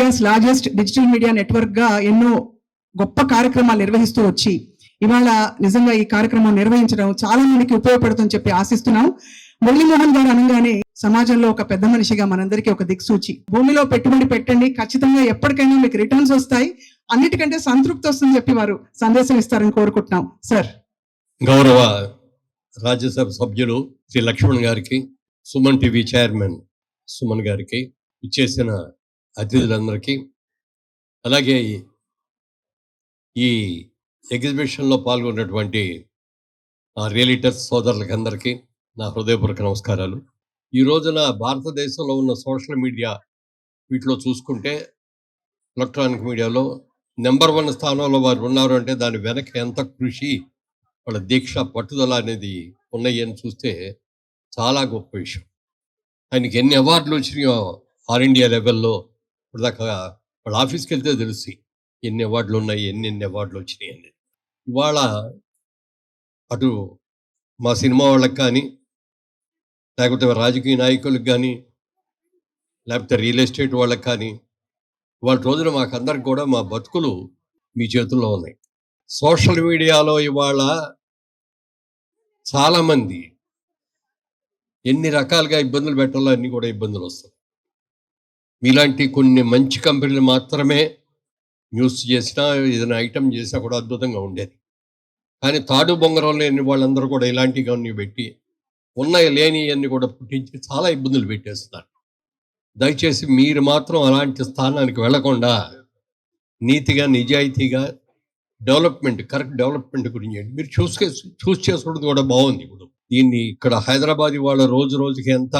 India's largest digital media network గా ఎన్నో గొప్ప కార్యక్రమాలు నిర్వహిస్తూ వచ్చి ఇవాళ నిజంగా ఈ కార్యక్రమం నిర్వహించడం చాలా మందికి ఉపయోగపడుతుందని చెప్పి ఆశిస్తున్నాం. మురళీమోహన్ గారు అనగానే సమాజంలో ఒక పెద్ద మనిషిగా మనందరికీ ఒక దిక్సూచి. భూమిలో పెట్టుబడి పెట్టండి, ఖచ్చితంగా ఎప్పటికైనా మీకు రిటర్న్స్ వస్తాయి, అన్నిటికంటే సంతృప్తి వస్తుందని చెప్పి వారు సందేశం ఇస్తారని కోరుకుంటున్నాం. సార్, గౌరవ రాజ్యసభ సభ్యులు శ్రీ లక్ష్మణ్ గారికి, సుమన్ టీవీ చైర్మన్ సుమన్ గారికి, ఇచ్చేసిన అతిథులందరికీ, అలాగే ఈ ఎగ్జిబిషన్లో పాల్గొన్నటువంటి ఆ రియలిటర్స్ సోదరులకి అందరికీ నా హృదయపూర్వక నమస్కారాలు. ఈ రోజున భారతదేశంలో ఉన్న సోషల్ మీడియా వీటిలో చూసుకుంటే ఎలక్ట్రానిక్ మీడియాలో నెంబర్ 1 స్థానంలో వారు ఉన్నారు అంటే దాని వెనక ఎంత కృషి, వాళ్ళ దీక్ష, పట్టుదల అనేది ఉన్నాయి అని చూస్తే చాలా గొప్ప విషయం. ఆయనకి ఎన్ని అవార్డులు వచ్చినాయో ఆల్ ఇండియా లెవెల్లో ఇప్పటిదాకా వాళ్ళ ఆఫీస్కి వెళ్తే తెలిసి ఎన్ని అవార్డులు ఉన్నాయి, ఎన్ని అవార్డులు వచ్చినాయి అనేది. ఇవాళ అటు మా సినిమా వాళ్ళకి కానీ, లేకపోతే రాజకీయ నాయకులకు కానీ, లేకపోతే రియల్ ఎస్టేట్ వాళ్ళకి కానీ, వాళ్ళ రోజున మాకందరికి కూడా మా బతుకులు మీ చేతుల్లో ఉన్నాయి. సోషల్ మీడియాలో ఇవాళ చాలామంది ఎన్ని రకాలుగా ఇబ్బందులు పెట్టాలో అన్ని కూడా ఇబ్బందులు వస్తాయి. మీలాంటి కొన్ని మంచి కంపెనీలు మాత్రమే న్యూస్ చేసినా, ఏదైనా ఐటమ్ చేసినా కూడా అద్భుతంగా ఉండేది. కానీ తాడు బొంగరం లేని వాళ్ళందరూ కూడా ఇలాంటివన్నీ పెట్టి ఉన్నాయి లేని అన్ని కూడా పుట్టించి చాలా ఇబ్బందులు పెట్టేస్తున్నారు. దయచేసి మీరు మాత్రం అలాంటి స్థానానికి వెళ్లకుండా నీతిగా, నిజాయితీగా డెవలప్మెంట్, కరెక్ట్ డెవలప్మెంట్ గురించి మీరు చూస్ చేసుకోవడం కూడా బాగుంది. ఇప్పుడు దీన్ని ఇక్కడ హైదరాబాద్ వాళ్ళ రోజు రోజుకి ఎంత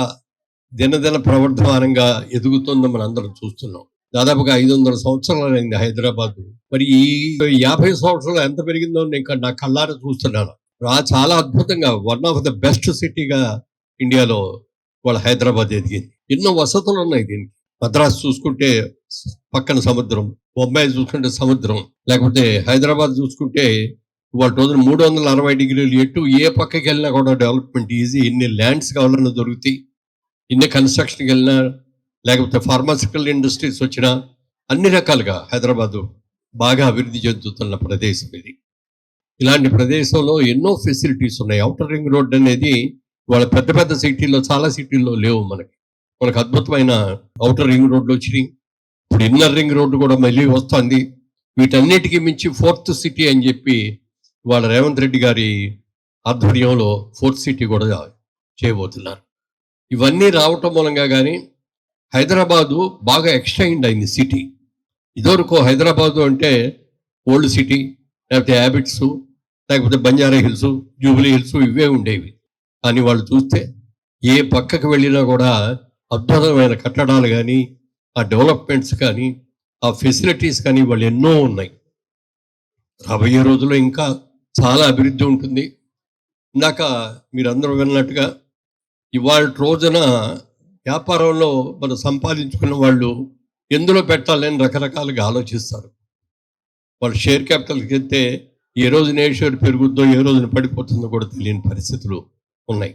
దినదిన ప్రవర్ధమానంగా ఎదుగుతుందో మనం అందరం చూస్తున్నాం. దాదాపుగా 500 సంవత్సరాలు అయింది హైదరాబాద్. మరి ఈ 50 సంవత్సరాలు ఎంత పెరిగిందో నేను నా కళ్ళారా చూస్తున్నాను. చాలా అద్భుతంగా వన్ ఆఫ్ ద బెస్ట్ సిటీగా ఇండియాలో వాళ్ళ హైదరాబాద్ ఎదిగింది. ఎన్నో వసతులు ఉన్నాయి దీనికి. మద్రాసు చూసుకుంటే పక్కన సముద్రం, బొంబాయి చూసుకుంటే సముద్రం, లేకపోతే హైదరాబాద్ చూసుకుంటే వాళ్ళ రోజున 360 డిగ్రీలు ఎటు ఏ పక్కకి వెళ్ళినా కూడా డెవలప్మెంట్ ఈజీ. ఇన్ని ల్యాండ్స్ కావాలన్నా దొరుకుతాయి, ఇన్ని కన్స్ట్రక్షన్కి వెళ్ళినా, లేకపోతే ఫార్మాసిటికల్ ఇండస్ట్రీస్ వచ్చినా, అన్ని రకాలుగా హైదరాబాదు బాగా అభివృద్ధి చెందుతున్న ప్రదేశం ఇది. ఇలాంటి ప్రదేశంలో ఎన్నో ఫెసిలిటీస్ ఉన్నాయి. ఔటర్ రింగ్ రోడ్ అనేది వాళ్ళ పెద్ద పెద్ద సిటీల్లో, చాలా సిటీల్లో లేవు. మనకు అద్భుతమైన ఔటర్ రింగ్ రోడ్లు వచ్చినాయి. ఇప్పుడు ఇన్నర్ రింగ్ రోడ్డు కూడా మళ్ళీ వస్తుంది. వీటన్నిటికీ మించి 4th సిటీ అని చెప్పి వాళ్ళ రేవంత్ రెడ్డి గారి ఆధ్వర్యంలో 4th సిటీ కూడా చేయబోతున్నారు. ఇవన్నీ రావటం మూలంగా కానీ హైదరాబాదు బాగా ఎక్స్టెండ్ అయింది సిటీ. ఇదివరకు హైదరాబాదు అంటే ఓల్డ్ సిటీ, లేకపోతే హ్యాబిట్స్, లేకపోతే బంజారా హిల్స్, జూబ్లీ హిల్స్ ఇవే ఉండేవి. కానీ వాళ్ళు చూస్తే ఏ పక్కకు వెళ్ళినా కూడా అద్భుతమైన కట్టడాలు కానీ, ఆ డెవలప్మెంట్స్ కానీ, ఆ ఫెసిలిటీస్ కానీ వాళ్ళు ఎన్నో ఉన్నాయి. రాబోయే రోజుల్లో ఇంకా చాలా అభివృద్ధి ఉంటుంది. ఇందాక మీరందరూ విన్నట్టుగా ఇవాళ రోజున వ్యాపారంలో మనం సంపాదించుకున్న వాళ్ళు ఎందులో పెట్టాలని రకరకాలుగా ఆలోచిస్తారు. వాళ్ళు షేర్ క్యాపిటల్కి వెళ్తే ఏ రోజున ఏ షేర్ పెరుగుద్దో, ఏ రోజున పడిపోతుందో కూడా తెలియని పరిస్థితులు ఉన్నాయి.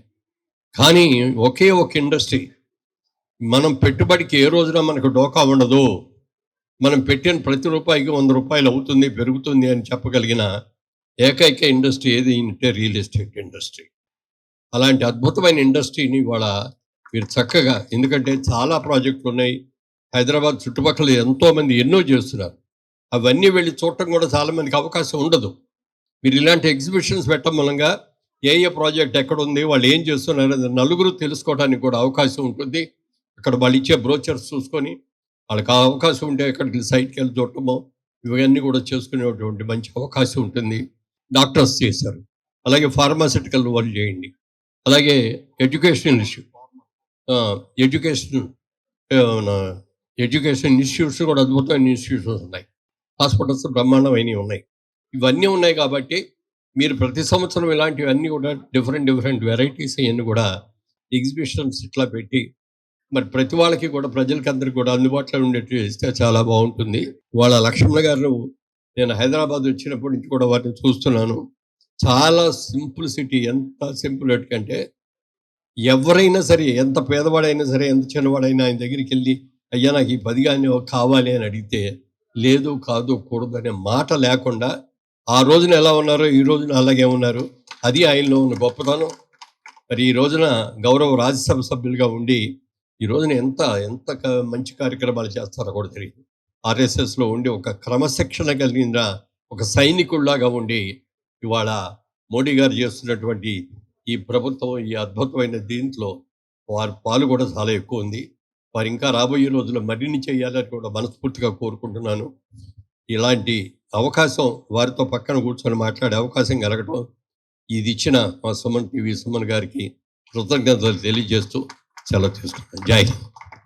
కానీ ఒకే ఒక ఇండస్ట్రీ, మనం పెట్టుబడికి ఏ రోజున మనకు డోకా ఉండదు, మనం పెట్టిన ప్రతి రూపాయికి 100 రూపాయలు అవుతుంది, పెరుగుతుంది అని చెప్పగలిగిన ఏకైక ఇండస్ట్రీ ఏది అంటే రియల్ ఎస్టేట్ ఇండస్ట్రీ. అలాంటి అద్భుతమైన ఇండస్ట్రీని ఇవాళ మీరు చక్కగా, ఎందుకంటే చాలా ప్రాజెక్టులు ఉన్నాయి హైదరాబాద్ చుట్టుపక్కల, ఎంతోమంది ఎన్నో చేస్తున్నారు. అవన్నీ వెళ్ళి చూడటం కూడా చాలామందికి అవకాశం ఉండదు. మీరు ఇలాంటి ఎగ్జిబిషన్స్ పెట్టడం మూలంగా ఏ ప్రాజెక్ట్ ఎక్కడ ఉంది, వాళ్ళు ఏం చేస్తున్నారు అనేది నలుగురు తెలుసుకోవడానికి కూడా అవకాశం ఉంటుంది. అక్కడ వాళ్ళు ఇచ్చే బ్రోచర్స్ చూసుకొని వాళ్ళకి అవకాశం ఉంటే అక్కడికి సైట్కి వెళ్ళి చూడటమో ఇవన్నీ కూడా చేసుకునేటువంటి మంచి అవకాశం ఉంటుంది. డాక్టర్స్ చేశారు, అలాగే ఫార్మాసిటికల్ వాళ్ళు చేయండి, అలాగే ఎడ్యుకేషన్ ఇన్స్టిట్యూట్స్ కూడా అద్భుతమైన ఇన్స్టిట్యూట్స్ ఉన్నాయి. హాస్పిటల్స్ బ్రహ్మాండమైనవి ఉన్నాయి. ఇవన్నీ ఉన్నాయి కాబట్టి మీరు ప్రతి సంవత్సరం ఇలాంటివన్నీ కూడా డిఫరెంట్ వెరైటీస్ అవన్నీ కూడా ఎగ్జిబిషన్స్ ఇట్లా పెట్టి మరి ప్రతి వాళ్ళకి కూడా, ప్రజలకి అందరికి కూడా అందుబాటులో ఉండేట్టు ఇస్తే చాలా బాగుంటుంది. వాళ్ళ లక్ష్మణ గారు నేను హైదరాబాద్ వచ్చినప్పటి నుంచి కూడా వాటిని చూస్తున్నాను. చాలా సింపుల్ సిటీ. ఎంత సింపుల్ అంటే ఎవరైనా సరే, ఎంత పేదవాడైనా సరే, ఎంత చిన్నవాడైనా ఆయన దగ్గరికి వెళ్ళి అయ్యా నాకు ఈ 10 కానీ కావాలి అని అడిగితే లేదు కాదు కూడదు అనే మాట లేకుండా ఆ రోజున ఎలా ఉన్నారో ఈ రోజున అలాగే ఉన్నారు. అది ఆయనలో ఉన్న గొప్పతనం. మరి ఈ రోజున గౌరవ రాజ్యసభ సభ్యులుగా ఉండి ఈ రోజున ఎంత ఎంత మంచి కార్యక్రమాలు చేస్తారో కూడా తెలియదు. ఆర్ఎస్ఎస్లో ఉండి ఒక క్రమశిక్షణ కలిగిన ఒక సైనికుల్లాగా ఉండి ఇవాళ మోడీ గారు చేస్తున్నటువంటి ఈ ప్రభుత్వం ఈ అద్భుతమైన దీంట్లో వారి పాలు కూడా చాలా ఎక్కువ ఉంది. వారు ఇంకా రాబోయే రోజుల్లో మరిన్ని చేయాలని కూడా మనస్ఫూర్తిగా కోరుకుంటున్నాను. ఇలాంటి అవకాశం వారితో పక్కన కూర్చొని మాట్లాడే అవకాశం కలగటం ఇది ఇచ్చిన మా సుమన్ టీవీ సుమన్ గారికి కృతజ్ఞతలు తెలియజేస్తూ సెలవు తీసుకుంటాను. జై హింద్.